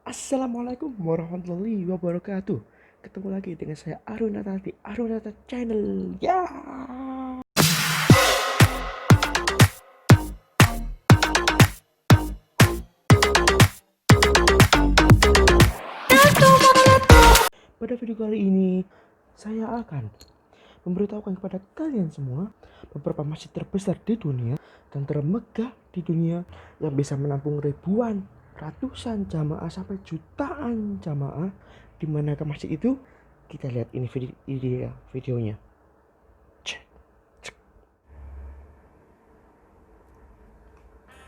Assalamualaikum warahmatullahi wabarakatuh. Ketemu lagi dengan saya Arunata di Arunata Channel. Ya. Pada video kali ini saya akan memberitahukan kepada kalian semua beberapa masjid terbesar di dunia dan termegah di dunia yang bisa menampung ribuan, ratusan jamaah sampai jutaan jamaah. Di mana ke masjid itu? Kita lihat ini videonya.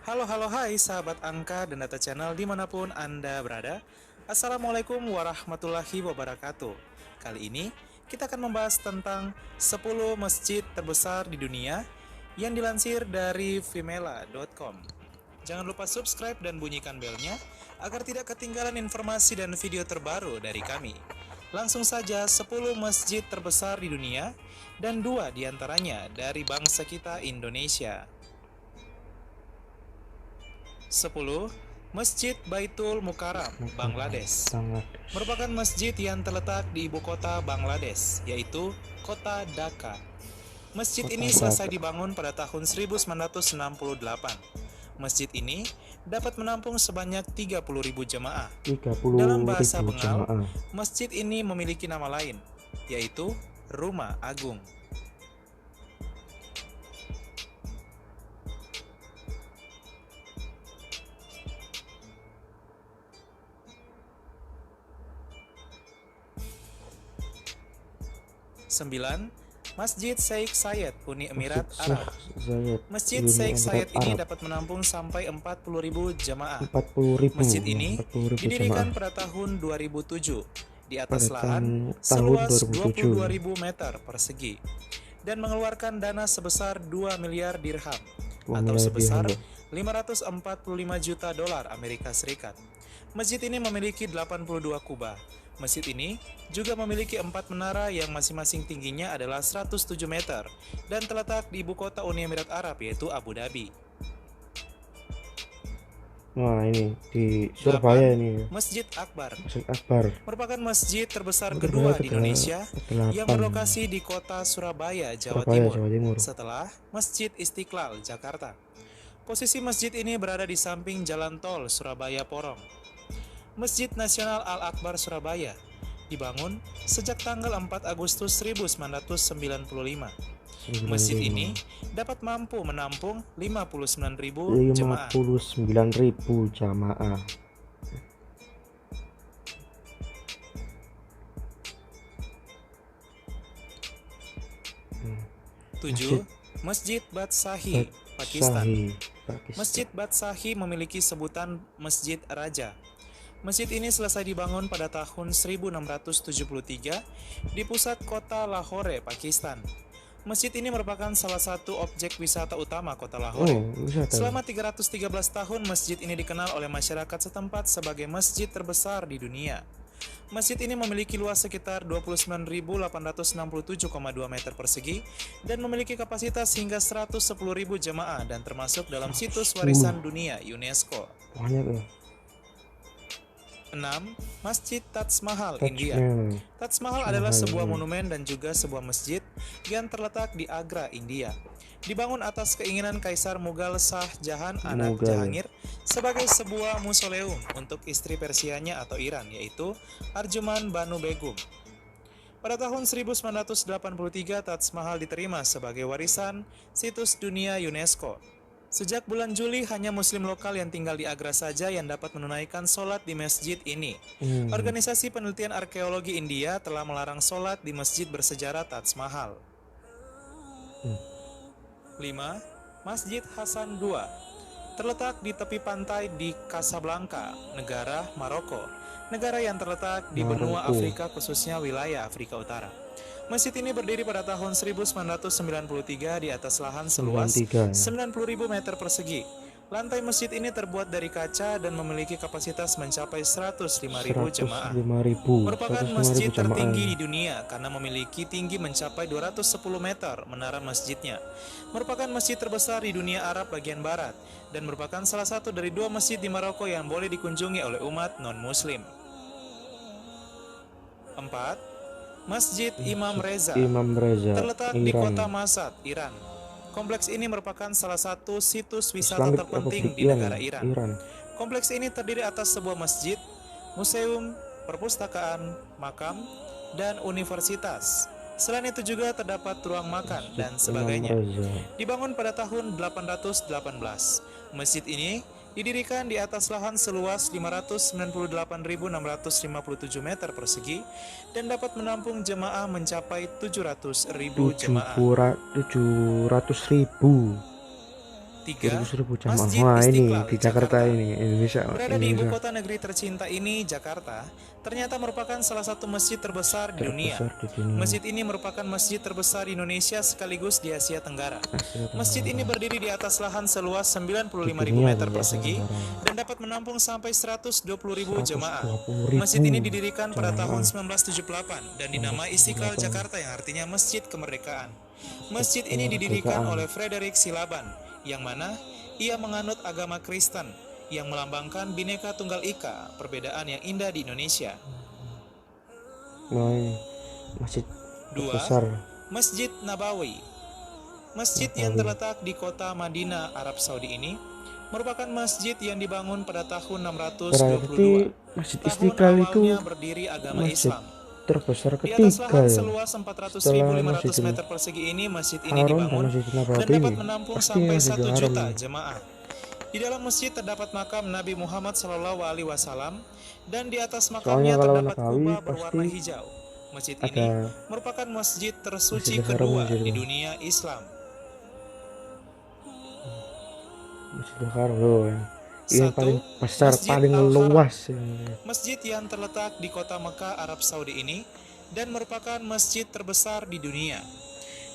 Halo hai sahabat angka dan data channel dimanapun Anda berada. Assalamualaikum warahmatullahi wabarakatuh. Kali ini kita akan membahas tentang 10 masjid terbesar di dunia yang dilansir dari vimela.com. Jangan lupa subscribe dan bunyikan belnya agar tidak ketinggalan informasi dan video terbaru dari kami. Langsung saja 10 masjid terbesar di dunia dan 2 diantaranya dari bangsa kita Indonesia. 10. Masjid Baitul Mukarram, Bangladesh. Merupakan masjid yang terletak di ibu kota Bangladesh, yaitu kota Dhaka. Masjid ini selesai dibangun pada tahun 1968. Masjid ini dapat menampung sebanyak 30.000 jemaah. Dalam bahasa Bengal, masjid ini memiliki nama lain, yaitu Rumah Agung. 9. Masjid Sheikh Zayed, Uni Emirat Arab. Masjid Sheikh Zayed ini dapat menampung sampai 40.000 jemaah. Masjid ini didirikan pada tahun 2007 di atas lahan seluas 22.000 meter persegi dan mengeluarkan dana sebesar 2 miliar dirham atau sebesar 545 juta dolar Amerika Serikat. Masjid ini memiliki 82 kubah. Masjid ini juga memiliki 4 menara yang masing-masing tingginya adalah 107 meter dan terletak di ibu kota Uni Emirat Arab yaitu Abu Dhabi. Wah, ini di Surabaya ini. Masjid Akbar. Masjid Akbar merupakan masjid terbesar kedua di Indonesia yang berlokasi di kota Surabaya, Jawa Timur, setelah Masjid Istiqlal, Jakarta. Posisi masjid ini berada di samping jalan tol Surabaya Porong. Masjid Nasional Al-Akbar Surabaya dibangun sejak tanggal 4 Agustus 1995. Masjid ini dapat mampu menampung 59.000 jemaah. 59.000 jamaah. 7. Masjid Badshahi, Pakistan. Masjid Badshahi memiliki sebutan Masjid Raja. Masjid ini selesai dibangun pada tahun 1673 di pusat kota Lahore, Pakistan. Masjid ini merupakan salah satu objek wisata utama kota Lahore. Selama 313 tahun, masjid ini dikenal oleh masyarakat setempat sebagai masjid terbesar di dunia. Masjid ini memiliki luas sekitar 29.867,2 meter persegi dan memiliki kapasitas hingga 110.000 jemaah dan termasuk dalam situs warisan dunia UNESCO. 6. Masjid Taj Mahal, India. Taj Mahal adalah sebuah monumen dan juga sebuah masjid yang terletak di Agra, India. Dibangun atas keinginan Kaisar Mughal Shah Jahan anak Jahangir sebagai sebuah mausoleum untuk istri Persianya atau Iran, yaitu Arjuman Banu Begum. Pada tahun 1983, Taj Mahal diterima sebagai warisan situs dunia UNESCO. Sejak bulan Juli, hanya muslim lokal yang tinggal di Agra saja yang dapat menunaikan sholat di masjid ini. Organisasi Penelitian Arkeologi India telah melarang sholat di masjid bersejarah Taj Mahal. 5. Masjid Hasan II terletak di tepi pantai di Casablanca, negara Maroko, negara yang terletak di benua Afrika, khususnya wilayah Afrika Utara. Masjid ini berdiri pada tahun 1993 di atas lahan seluas 90.000 meter persegi. Lantai masjid ini terbuat dari kaca dan memiliki kapasitas mencapai 105.000 jemaah. 105.000 Merupakan masjid jamaah. tertinggi di dunia karena memiliki tinggi mencapai 210 meter menara masjidnya. Merupakan masjid terbesar di dunia Arab bagian barat dan merupakan salah satu dari 2 masjid di Maroko yang boleh dikunjungi oleh umat non-muslim. 4. Masjid Imam Reza terletak di kota Mashhad, Iran. Kompleks ini merupakan salah satu situs wisata terpenting di negara Iran. Kompleks ini terdiri atas sebuah masjid, museum, perpustakaan, makam, dan universitas. Selain itu juga terdapat ruang makan dan sebagainya. Dibangun pada tahun 818, masjid ini didirikan di atas lahan seluas 598.657 meter persegi dan dapat menampung jemaah mencapai 700.000 jemaah. 700.000 jamaah. Masjid Wah, Istiqlal ini di Jakarta, ini Indonesia. Berada di ibu kota negeri tercinta ini, Jakarta, ternyata merupakan salah satu masjid terbesar di dunia. Masjid ini merupakan masjid terbesar di Indonesia sekaligus di Asia Tenggara. Masjid ini berdiri di atas lahan seluas 95.000 meter persegi dan dapat menampung sampai 120.000 jemaah. Masjid ini didirikan pada tahun 1978 dan dinamai Istiqlal Jakarta yang artinya Masjid Kemerdekaan. Masjid ini didirikan oleh Frederick Silaban, yang mana ia menganut agama Kristen yang melambangkan Bhinneka Tunggal Ika, perbedaan yang indah di Indonesia. Masjid 2. Masjid Nabawi. Masjid yang terletak di kota Madinah, Arab Saudi ini merupakan masjid yang dibangun pada tahun 622. Masjid Istiqlal itu berdiri agama Islam. Terbesar Di atas ketiga lahan ya. seluas 400.500 meter persegi ini, masjid ini dibangun dan dapat menampung sampai 1 juta jemaah. Di dalam masjid terdapat makam Nabi Muhammad SAW dan di atas makamnya terdapat kubah berwarna hijau. Masjid ini merupakan masjid tersuci kedua di dunia Islam. Masjidil Haram yang paling besar, paling luas. Masjid yang terletak di kota Mekah, Arab Saudi ini dan merupakan masjid terbesar di dunia.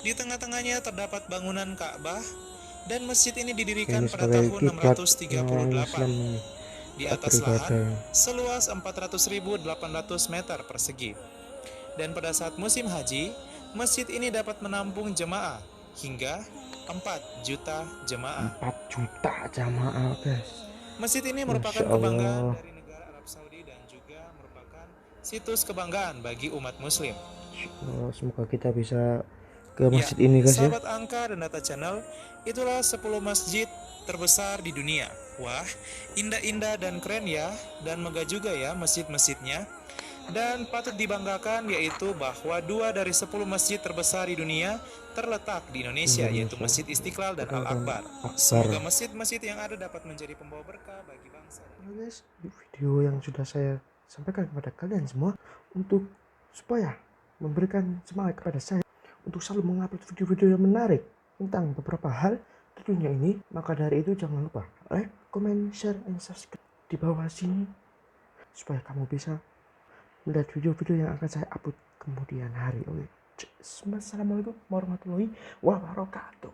Di tengah-tengahnya terdapat bangunan Ka'bah dan masjid ini didirikan pada tahun 638 di atas lahan seluas 400.800 meter persegi. Dan pada saat musim haji, masjid ini dapat menampung jemaah hingga 4 juta jemaah. 4 juta jemaah, guys. Masjid ini merupakan kebanggaan dari negara Arab Saudi dan juga merupakan situs kebanggaan bagi umat muslim. Semoga kita bisa ke masjid ini, guys ya. Sahabat Angka dan Data Channel, itulah 10 masjid terbesar di dunia. Wah, indah-indah dan keren ya, dan megah juga ya masjid-masjidnya. Dan patut dibanggakan yaitu bahwa 2 dari 10 masjid terbesar di dunia terletak di Indonesia, yaitu Masjid Istiqlal dan Al-Akbar. Semoga masjid-masjid yang ada dapat menjadi pembawa berkah bagi bangsa. Guys, video yang sudah saya sampaikan kepada kalian semua untuk supaya memberikan semangat kepada saya untuk selalu mengupload video-video yang menarik tentang beberapa hal di dunia ini. Maka dari itu jangan lupa like, comment, share, and subscribe di bawah sini supaya kamu bisa melihat video-video yang akan saya upload kemudian hari. Oke, assalamualaikum warahmatullahi wabarakatuh.